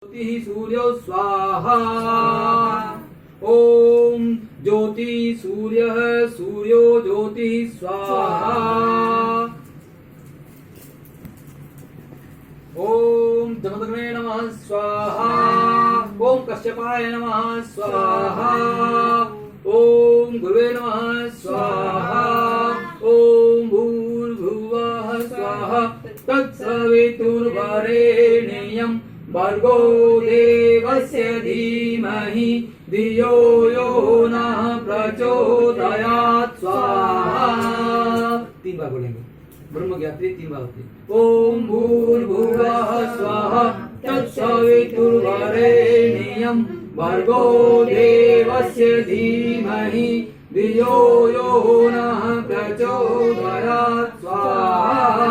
ज्योतिः सूर्यो स्वाहा। ओम ज्योति सूर्यः सूर्यो ज्योतिः स्वाहा। ओम जमदग्ने नमः स्वाहा। ओम कश्यपाय नमः स्वाहा। ओम गुरुवे नमः स्वाहा। ओम भूर्भुवः स्वाहा। तत्सवितुर्वरेण्यं भर्गो देवस्य धीमहि धियो यो नः प्रचोदयात् स्वाहा। 3 बार बोलेंगे। ब्रह्म ज्ञात्री 3 बार होती है। ओम भूर्भुवः स्वाहा तत्सवितुर्वरेण्यं भर्गो देवस्य धीमहि धियो यो नः प्रचोदयात् स्वाहा।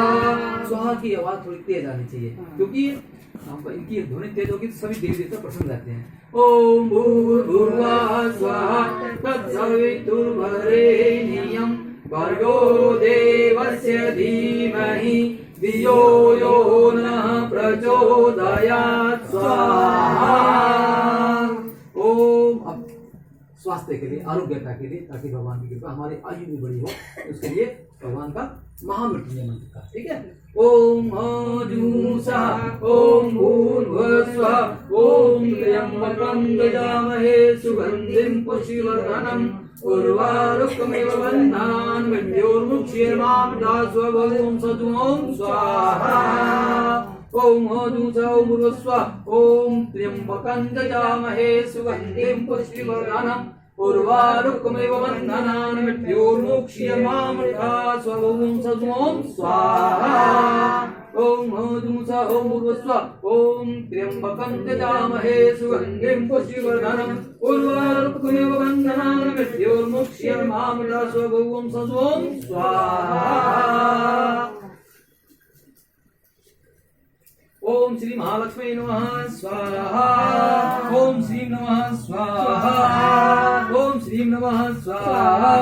स्वाहा की आवाज थोड़ी तेज आनी चाहिए क्योंकि इनकी ध्वनि तेज होगी तो सभी देवी देवता प्रसन्न रहते हैं। ओम भूर्भुवः स्वाहा तत्सवितुर्वरेण्यं भर्गो देवस्य धीमहि धियो यो नः प्रचोदयात् स्वाहा। ओम अब स्वास्थ्य के लिए, आरोग्यता के लिए, ताकि भगवान की कृपा हमारी आयु भी बड़ी हो, उसके लिए भगवान का महामृत्युंजय मंत्र का, ठीक है। ओम अजूषा ओम भूर्भुवस्सुवः ओम त्र्यंबकं यजामहे सुगंधिं पुष्टिवर्धनम् उर्वारुकमिव बन्धनान् मृत्योर्मुक्षीयमामृतास्व ओम सद्गुणों स्वाहा। ओम अजूषा ओम भूर्भुवस्सुवः ओम त्र्यंबकं यजामहे सुगंधिं पुष्टिवर्धनम् उर्वारुकमिव बन्धनान् मृत्योर्मुक्षीयमामृतास्व ओम सद्गुणों स्वाहा। ओम अजूषा ओम भूर्भुवस्सुवः ओम त्र्यंबकं यजामहे सुगंधिं पुष्टिवर्धनम् उर्वारुकमिव बन्धनान् मृत्योर्मुक्षीयमामृतास्व ओम सद्गुणों स्वाहा। ओम श्री महालक्ष्मी नमः स्वाहा। ओम श्री नमः स्वाहा। ओम श्री नमः स्वाहा।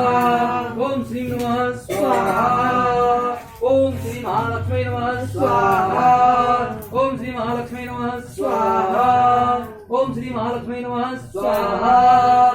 ओम श्री नमः स्वाहा। ओम श्री महालक्ष्मी नमः स्वाहा। ओम श्री महालक्ष्मी नमः स्वाहा। ओम श्री महालक्ष्मी नमः स्वाहा।